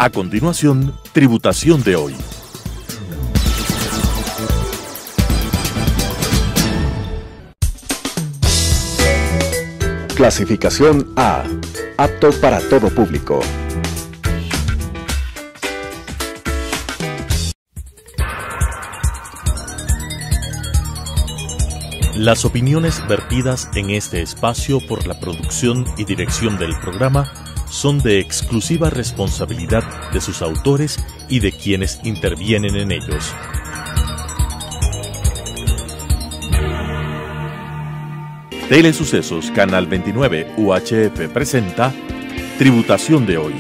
A continuación, Tributación de hoy. Clasificación A. Apto para todo público. Las opiniones vertidas en este espacio por la producción y dirección del programa son de exclusiva responsabilidad de sus autores y de quienes intervienen en ellos. Telesucesos Canal 29 UHF presenta Tributación de hoy,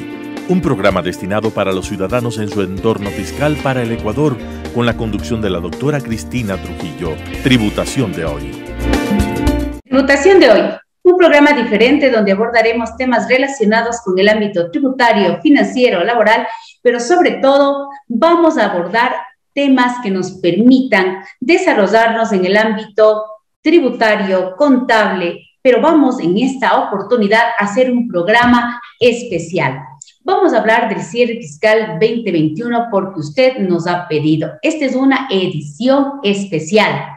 un programa destinado para los ciudadanos en su entorno fiscal para el Ecuador, con la conducción de la doctora Cristina Trujillo. Tributación de hoy. Tributación de hoy, un programa diferente donde abordaremos temas relacionados con el ámbito tributario, financiero, laboral, pero sobre todo vamos a abordar temas que nos permitan desarrollarnos en el ámbito tributario, contable, pero vamos en esta oportunidad a hacer un programa especial. Vamos a hablar del cierre fiscal 2021 porque usted nos ha pedido. Esta es una edición especial.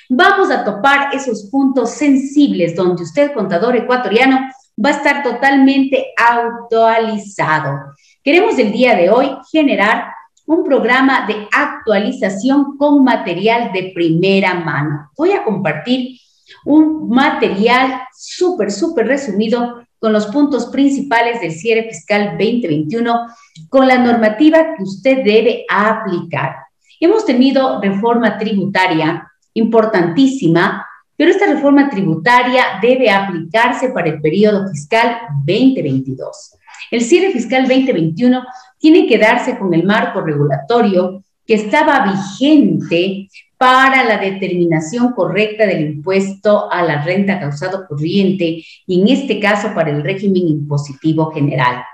Vamos a topar esos puntos sensibles donde usted, contador ecuatoriano, va a estar totalmente actualizado. Queremos el día de hoy generar un programa de actualización con material de primera mano. Voy a compartir un material súper resumido con los puntos principales del cierre fiscal 2021, con la normativa que usted debe aplicar. Hemos tenido reforma tributaria importantísima, pero esta reforma tributaria debe aplicarse para el periodo fiscal 2022. El cierre fiscal 2021 tiene que darse con el marco regulatorio que estaba vigente para la determinación correcta del impuesto a la renta causado corriente y en este caso para el régimen impositivo general.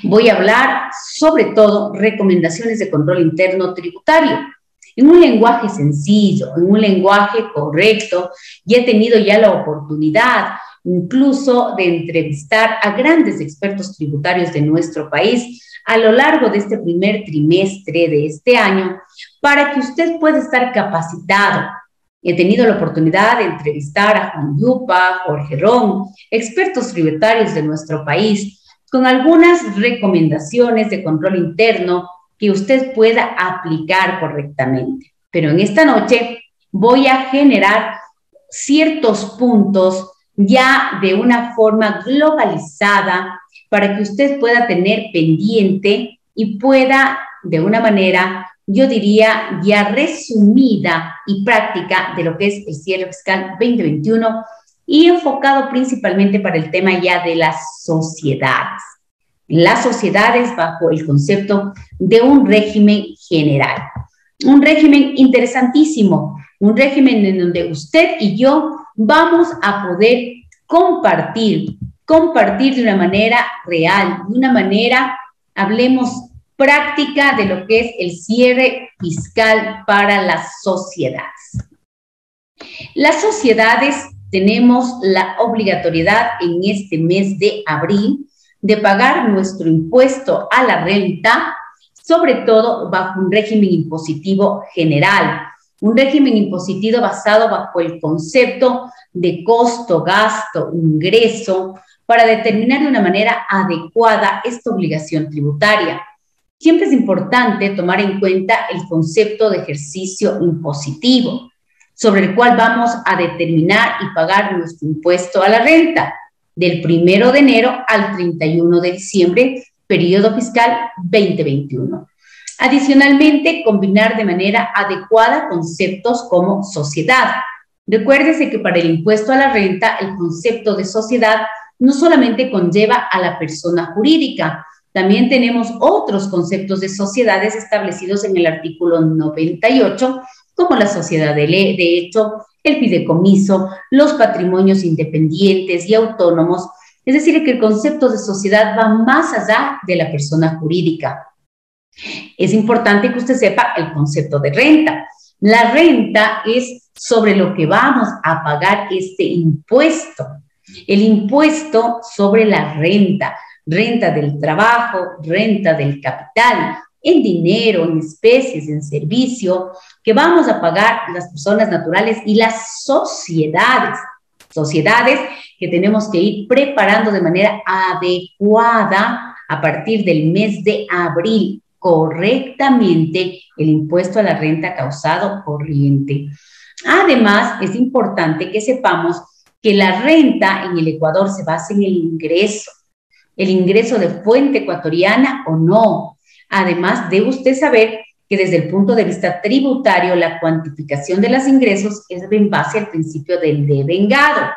Voy a hablar sobre todo recomendaciones de control interno tributario en un lenguaje sencillo, en un lenguaje correcto, y he tenido ya la oportunidad incluso de entrevistar a grandes expertos tributarios de nuestro país a lo largo de este primer trimestre de este año para que usted pueda estar capacitado. He tenido la oportunidad de entrevistar a Juan Yupa, Jorge Ron, expertos tributarios de nuestro país, con algunas recomendaciones de control interno que usted pueda aplicar correctamente. Pero en esta noche voy a generar ciertos puntos ya de una forma globalizada para que usted pueda tener pendiente y pueda, de una manera, yo diría, ya resumida y práctica de lo que es el cierre fiscal 2021 y enfocado principalmente para el tema ya de las sociedades. Las sociedades bajo el concepto de un régimen general. Un régimen interesantísimo, un régimen en donde usted y yo vamos a poder compartir de una manera real, de una manera, hablemos, práctica de lo que es el cierre fiscal para las sociedades. Las sociedades tenemos la obligatoriedad en este mes de abril de pagar nuestro impuesto a la renta, sobre todo bajo un régimen impositivo general, un régimen impositivo basado bajo el concepto de costo, gasto, ingreso, para determinar de una manera adecuada esta obligación tributaria. Siempre es importante tomar en cuenta el concepto de ejercicio impositivo, sobre el cual vamos a determinar y pagar nuestro impuesto a la renta, del 1 de enero al 31 de diciembre, periodo fiscal 2021. Adicionalmente, combinar de manera adecuada conceptos como sociedad. Recuérdese que para el impuesto a la renta, el concepto de sociedad no solamente conlleva a la persona jurídica, también tenemos otros conceptos de sociedades establecidos en el artículo 98, como la sociedad de hecho, el fideicomiso, los patrimonios independientes y autónomos. Es decir, que el concepto de sociedad va más allá de la persona jurídica. Es importante que usted sepa el concepto de renta. La renta es sobre lo que vamos a pagar este impuesto. El impuesto sobre la renta. renta del trabajo, renta del capital, en dinero, en especies, en servicio, que vamos a pagar las personas naturales y las sociedades que tenemos que ir preparando de manera adecuada a partir del mes de abril, correctamente el impuesto a la renta causado corriente. Además, es importante que sepamos que la renta en el Ecuador se basa en el ingreso de fuente ecuatoriana o no. Además, debe usted saber que desde el punto de vista tributario, la cuantificación de los ingresos es en base al principio del devengado.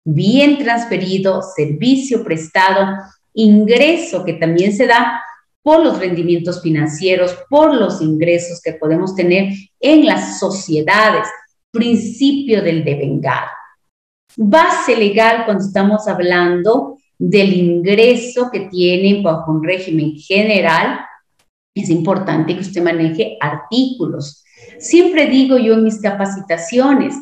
Bien transferido, servicio prestado, ingreso que también se da por los rendimientos financieros, por los ingresos que podemos tener en las sociedades, principio del devengado. Base legal cuando estamos hablando del ingreso que tienen bajo un régimen general, es importante que usted maneje artículos. Siempre digo yo en mis capacitaciones,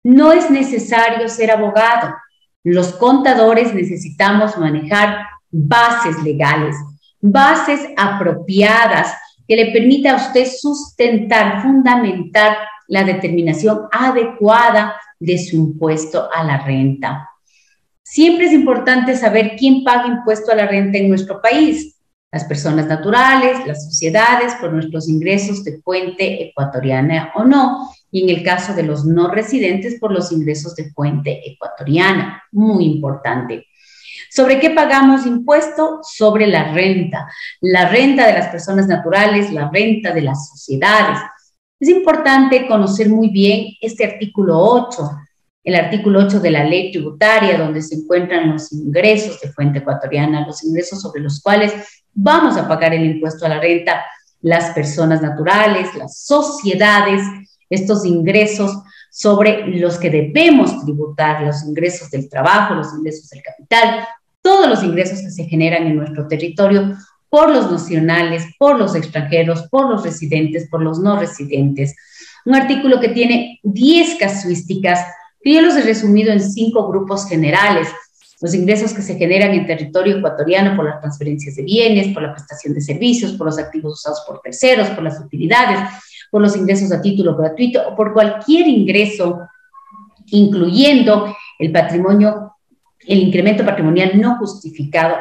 no es necesario ser abogado. Los contadores necesitamos manejar bases legales, bases apropiadas que le permita a usted sustentar, fundamentar la determinación adecuada de su impuesto a la renta. Siempre es importante saber quién paga impuesto a la renta en nuestro país. Las personas naturales, las sociedades, por nuestros ingresos de fuente ecuatoriana o no, y en el caso de los no residentes, por los ingresos de fuente ecuatoriana. Muy importante. ¿Sobre qué pagamos impuesto? Sobre la renta de las personas naturales, la renta de las sociedades. Es importante conocer muy bien este artículo 8, el artículo 8 de la ley tributaria, donde se encuentran los ingresos de fuente ecuatoriana, los ingresos sobre los cuales vamos a pagar el impuesto a la renta, las personas naturales, las sociedades, estos ingresos sobre los que debemos tributar, los ingresos del trabajo, los ingresos del capital, todos los ingresos que se generan en nuestro territorio por los nacionales, por los extranjeros, por los residentes, por los no residentes. Un artículo que tiene 10 casuísticas, que yo los he resumido en 5 grupos generales. Los ingresos que se generan en territorio ecuatoriano por las transferencias de bienes, por la prestación de servicios, por los activos usados por terceros, por las utilidades, por los ingresos a título gratuito o por cualquier ingreso, incluyendo el patrimonio, el incremento patrimonial no justificado.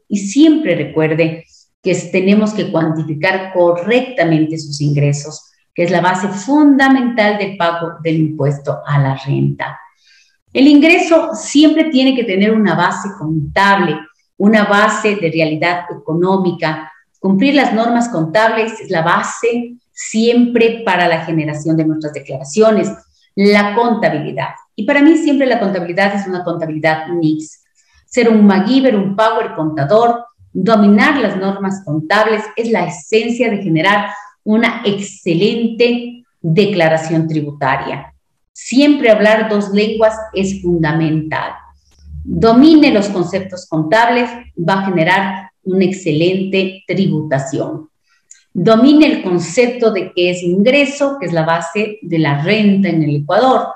Y siempre recuerde que tenemos que cuantificar correctamente sus ingresos, que es la base fundamental del pago del impuesto a la renta. El ingreso siempre tiene que tener una base contable, una base de realidad económica. Cumplir las normas contables es la base siempre para la generación de nuestras declaraciones, la contabilidad. Y para mí siempre la contabilidad es una contabilidad mix. Ser un MacGyver, un Power contador, dominar las normas contables es la esencia de generar una excelente declaración tributaria. Siempre hablar 2 lenguas es fundamental. Domine los conceptos contables, va a generar una excelente tributación. Domine el concepto de qué es ingreso, que es la base de la renta en el Ecuador,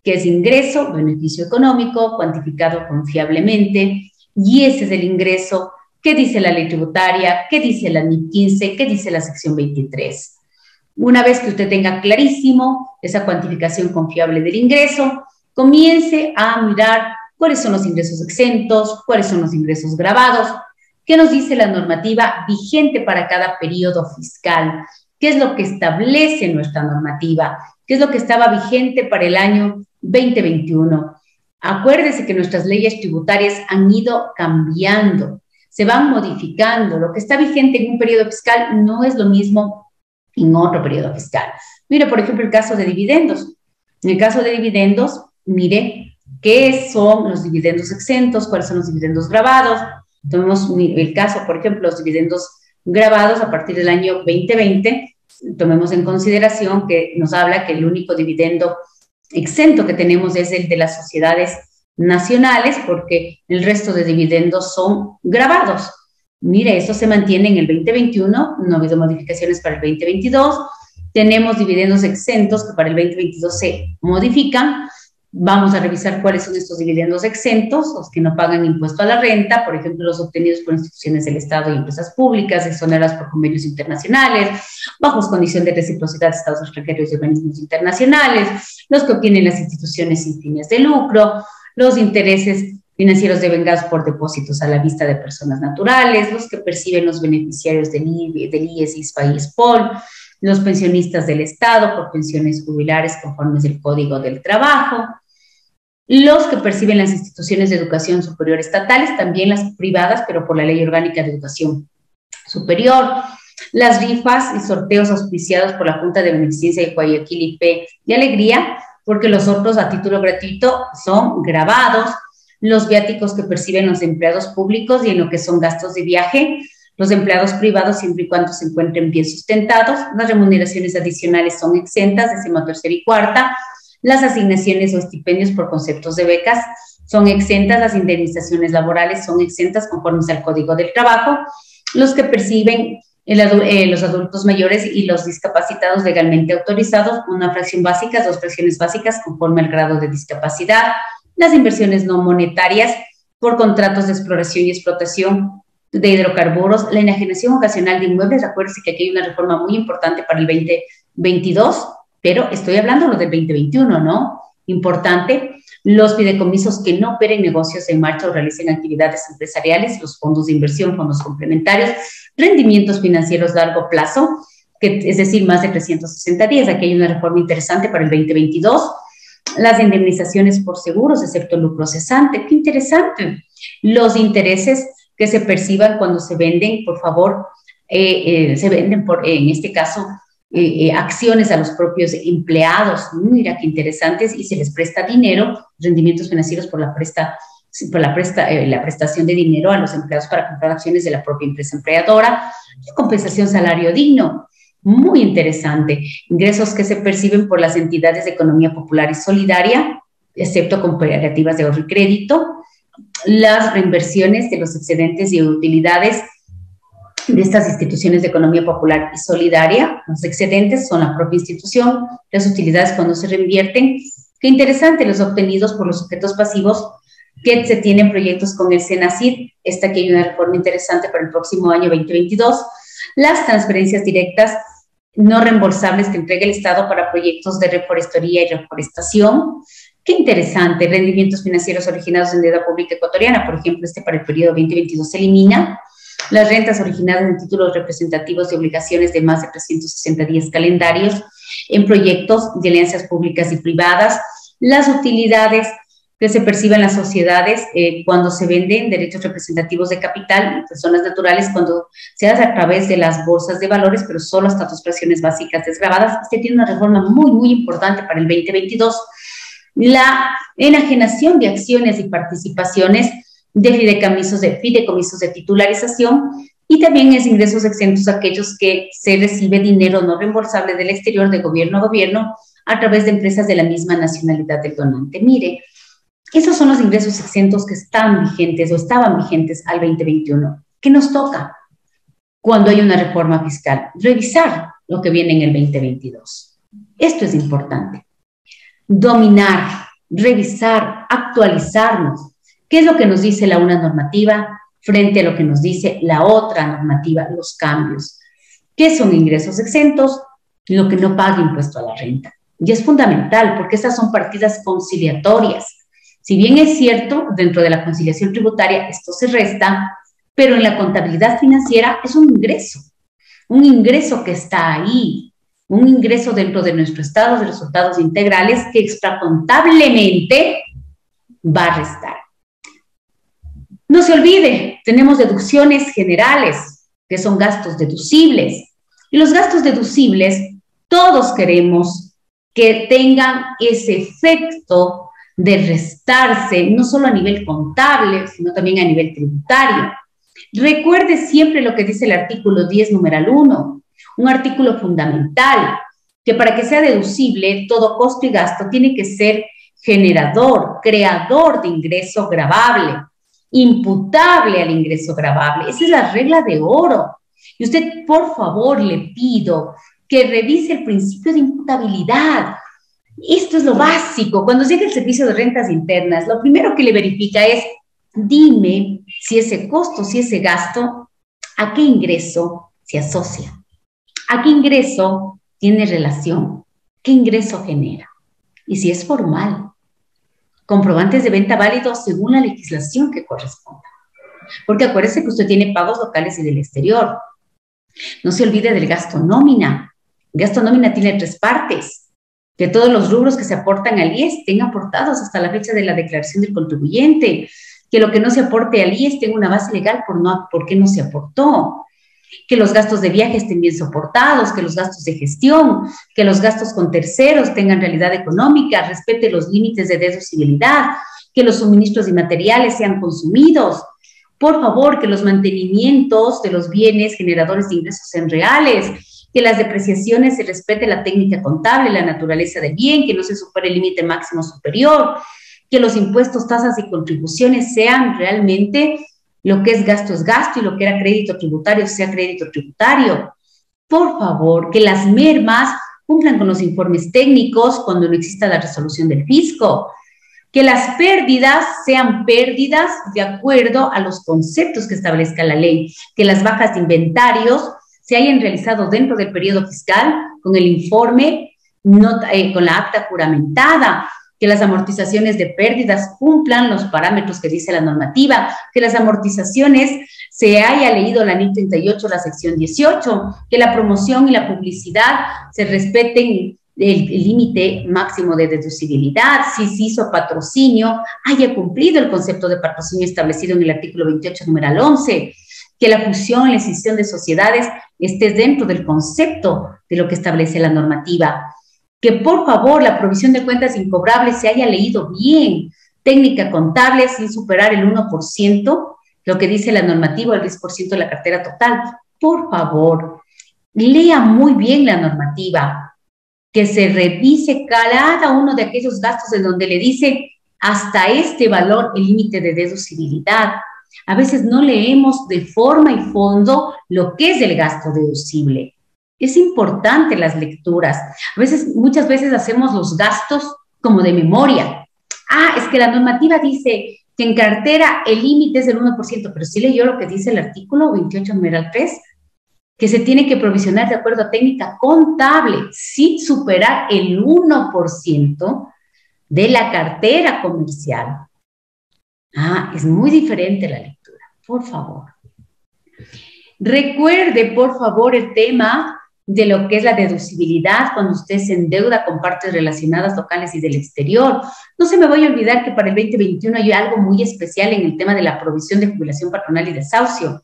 que es ingreso, beneficio económico, cuantificado confiablemente, y ese es el ingreso. ¿Qué dice la ley tributaria? ¿Qué dice la NIP 15? ¿Qué dice la sección 23? Una vez que usted tenga clarísimo esa cuantificación confiable del ingreso, comience a mirar cuáles son los ingresos exentos, cuáles son los ingresos gravados, qué nos dice la normativa vigente para cada periodo fiscal, qué es lo que establece nuestra normativa, qué es lo que estaba vigente para el año 2021. Acuérdese que nuestras leyes tributarias han ido cambiando, se van modificando. Lo que está vigente en un periodo fiscal no es lo mismo en otro periodo fiscal. Mire, por ejemplo, el caso de dividendos. En el caso de dividendos, mire qué son los dividendos exentos, cuáles son los dividendos grabados. Tomemos el caso, por ejemplo, los dividendos grabados a partir del año 2020. Tomemos en consideración que nos habla que el único dividendo exento que tenemos es el de las sociedades nacionales, porque el resto de dividendos son grabados. Mire, eso se mantiene en el 2021, no ha habido modificaciones para el 2022. Tenemos dividendos exentos que para el 2022 se modifican, Vamos a revisar cuáles son estos dividendos exentos, los que no pagan impuesto a la renta, por ejemplo, los obtenidos por instituciones del Estado y empresas públicas, exoneradas por convenios internacionales, bajo condición de reciprocidad de Estados extranjeros y organismos internacionales, los que obtienen las instituciones sin fines de lucro, los intereses financieros devengados por depósitos a la vista de personas naturales, los que perciben los beneficiarios del IES, ISPA y SPOL, los pensionistas del Estado por pensiones jubilares conformes del Código del Trabajo, los que perciben las instituciones de educación superior estatales, también las privadas, pero por la Ley Orgánica de Educación Superior, las rifas y sorteos auspiciados por la Junta de Beneficencia de Guayaquil y P de Alegría, porque los otros a título gratuito son grabados, los viáticos que perciben los empleados públicos y en lo que son gastos de viaje, los empleados privados siempre y cuando se encuentren bien sustentados, las remuneraciones adicionales son exentas, 13ª y 4ª, las asignaciones o estipendios por conceptos de becas son exentas, las indemnizaciones laborales son exentas conforme al Código del Trabajo, los que perciben los adultos mayores y los discapacitados legalmente autorizados, una fracción básica, 2 fracciones básicas conforme al grado de discapacidad, las inversiones no monetarias por contratos de exploración y explotación de hidrocarburos, la enajenación ocasional de inmuebles. Recuérdense que aquí hay una reforma muy importante para el 2022, pero estoy hablando de lo del 2021, ¿no? Importante. Los fideicomisos que no operen negocios en marcha o realicen actividades empresariales, los fondos de inversión, fondos complementarios, rendimientos financieros a largo plazo, es decir, más de 360 días. Aquí hay una reforma interesante para el 2022. Las indemnizaciones por seguros, excepto lucro cesante. ¡Qué interesante! Los intereses que se perciban cuando se venden, por favor, se venden en este caso, acciones a los propios empleados. Mira qué interesantes, y se les presta dinero, rendimientos financieros por la prestación de dinero a los empleados para comprar acciones de la propia empresa empleadora, compensación salario digno. Muy interesante. Ingresos que se perciben por las entidades de economía popular y solidaria, excepto cooperativas de ahorro y crédito, las reinversiones de los excedentes y utilidades de estas instituciones de economía popular y solidaria. Los excedentes son la propia institución, las utilidades cuando se reinvierten. Qué interesante, los obtenidos por los sujetos pasivos que se tienen proyectos con el SENACID. Esta aquí hay una reforma interesante para el próximo año 2022. Las transferencias directas no reembolsables que entrega el Estado para proyectos de reforestería y reforestación. Qué interesante, rendimientos financieros originados en deuda pública ecuatoriana, por ejemplo, para el periodo 2022 se elimina. Las rentas originadas en títulos representativos de obligaciones de más de 360 días calendarios en proyectos de alianzas públicas y privadas. Las utilidades que se perciben las sociedades cuando se venden derechos representativos de capital, personas naturales, cuando se hace a través de las bolsas de valores, pero solo hasta 2 fracciones básicas desgravadas. Este tiene una reforma muy, muy importante para el 2022. La enajenación de acciones y participaciones de fideicomisos de titularización, y también es ingresos exentos aquellos que se recibe dinero no reembolsable del exterior de gobierno a gobierno a través de empresas de la misma nacionalidad del donante. Mire, esos son los ingresos exentos que están vigentes o estaban vigentes al 2021. ¿Qué nos toca cuando hay una reforma fiscal? Revisar lo que viene en el 2022. Esto es importante. Dominar, revisar, actualizarnos. ¿Qué es lo que nos dice la una normativa frente a lo que nos dice la otra normativa, los cambios? ¿Qué son ingresos exentos? Lo que no paga impuesto a la renta. Y es fundamental porque estas son partidas conciliatorias. Si bien es cierto, dentro de la conciliación tributaria esto se resta, pero en la contabilidad financiera es un ingreso que está ahí, un ingreso dentro de nuestro estado de resultados integrales que extracontablemente va a restar. No se olvide, tenemos deducciones generales, que son gastos deducibles. Y los gastos deducibles, todos queremos que tengan ese efecto de restarse, no solo a nivel contable, sino también a nivel tributario. Recuerde siempre lo que dice el artículo 10, numeral 1, un artículo fundamental, que para que sea deducible, todo costo y gasto tiene que ser generador, creador de ingreso gravable, imputable al ingreso gravable. Esa es la regla de oro. Y usted, por favor, le pido que revise el principio de imputabilidad. Esto es lo básico. Cuando llega el servicio de rentas internas, lo primero que le verifica es, dime si ese costo, si ese gasto, ¿a qué ingreso se asocia? ¿A qué ingreso tiene relación? ¿Qué ingreso genera? Y si es formal, comprobantes de venta válidos según la legislación que corresponda. Porque acuérdese que usted tiene pagos locales y del exterior. No se olvide del gasto nómina. El gasto nómina tiene 3 partes. Que todos los rubros que se aportan al IES estén aportados hasta la fecha de la declaración del contribuyente. Que lo que no se aporte al IES tenga una base legal por qué no se aportó. Que los gastos de viaje estén bien soportados, que los gastos de gestión, que los gastos con terceros tengan realidad económica, respete los límites de deducibilidad, que los suministros y materiales sean consumidos. Por favor, que los mantenimientos de los bienes generadores de ingresos sean reales, que las depreciaciones se respete la técnica contable, la naturaleza del bien, que no se supere el límite máximo superior, que los impuestos, tasas y contribuciones sean realmente lo que es gasto y lo que era crédito tributario sea crédito tributario. Por favor, que las mermas cumplan con los informes técnicos cuando no exista la resolución del fisco. Que las pérdidas sean pérdidas de acuerdo a los conceptos que establezca la ley. Que las bajas de inventarios se hayan realizado dentro del periodo fiscal con el informe, con la acta juramentada. Que las amortizaciones de pérdidas cumplan los parámetros que dice la normativa, que las amortizaciones se haya leído la NIC 38, la sección 18, que la promoción y la publicidad se respeten el límite máximo de deducibilidad, si se hizo patrocinio, haya cumplido el concepto de patrocinio establecido en el artículo 28, numeral 11, que la fusión, la escisión de sociedades esté dentro del concepto de lo que establece la normativa. Que por favor la provisión de cuentas incobrables se haya leído bien, técnica contable sin superar el 1%, lo que dice la normativa, el 10% de la cartera total. Por favor, lea muy bien la normativa, que se revise cada uno de aquellos gastos en donde le dice hasta este valor el límite de deducibilidad. A veces no leemos de forma y fondo lo que es el gasto deducible. Es importante las lecturas. Muchas veces hacemos los gastos como de memoria. Es que la normativa dice que en cartera el límite es del 1%, pero sí leyó lo que dice el artículo 28, numeral 3, que se tiene que provisionar de acuerdo a técnica contable sin superar el 1% de la cartera comercial. Es muy diferente la lectura, por favor. Recuerde, por favor, el tema de lo que es la deducibilidad cuando usted se endeuda con partes relacionadas locales y del exterior. No se me vaya a olvidar que para el 2021 hay algo muy especial en el tema de la provisión de jubilación patronal y desahucio,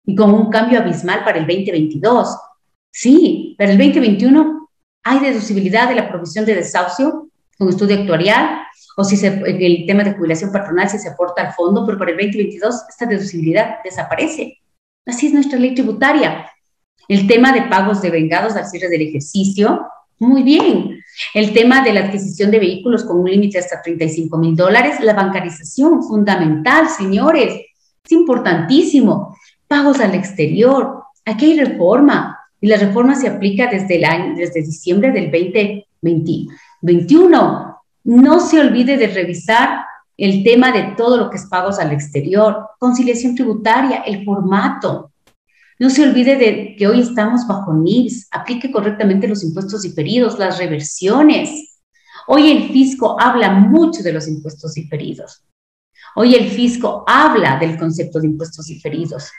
y con un cambio abismal para el 2022. Sí, para el 2021 hay deducibilidad de la provisión de desahucio con estudio actuarial, o si el tema de jubilación patronal si se aporta al fondo, pero para el 2022 esta deducibilidad desaparece. Así es nuestra ley tributaria. El tema de pagos devengados al cierre del ejercicio, muy bien. El tema de la adquisición de vehículos con un límite hasta $35,000, la bancarización, fundamental, señores, es importantísimo. Pagos al exterior, aquí hay reforma, y la reforma se aplica desde diciembre del 2021. No se olvide de revisar el tema de todo lo que es pagos al exterior, conciliación tributaria, el formato. No se olvide de que hoy estamos bajo NIPS, aplique correctamente los impuestos diferidos, las reversiones. Hoy el fisco habla mucho de los impuestos diferidos. Hoy el fisco habla del concepto de impuestos diferidos.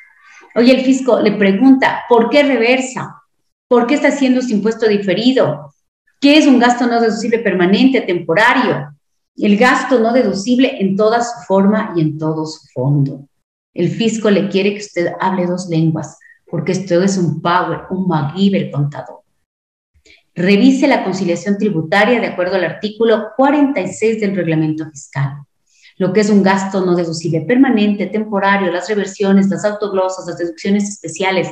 Hoy el fisco le pregunta, ¿por qué reversa? ¿Por qué está haciendo este impuesto diferido? ¿Qué es un gasto no deducible permanente, temporario? El gasto no deducible en toda su forma y en todo su fondo. El fisco le quiere que usted hable 2 lenguas, porque esto es un power, un MacGyver contador. Revise la conciliación tributaria de acuerdo al artículo 46 del reglamento fiscal. Lo que es un gasto no deducible permanente, temporario, las reversiones, las autoglosas, las deducciones especiales.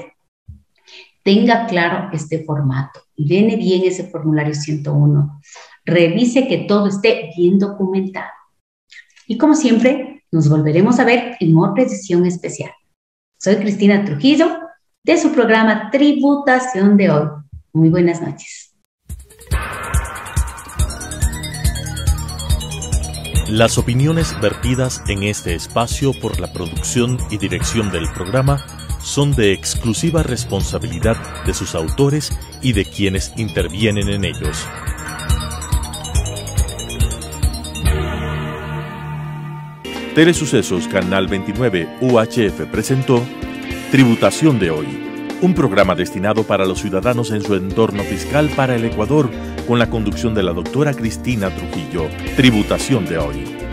Tenga claro este formato. Llene bien ese formulario 101. Revise que todo esté bien documentado. Y como siempre, nos volveremos a ver en otra edición especial. Soy Cristina Trujillo, de su programa Tributación de Hoy. Muy buenas noches. Las opiniones vertidas en este espacio por la producción y dirección del programa son de exclusiva responsabilidad de sus autores y de quienes intervienen en ellos. Telesucesos Canal 29 UHF presentó Tributación de Hoy, un programa destinado para los ciudadanos en su entorno fiscal para el Ecuador, con la conducción de la doctora Cristina Trujillo. Tributación de Hoy.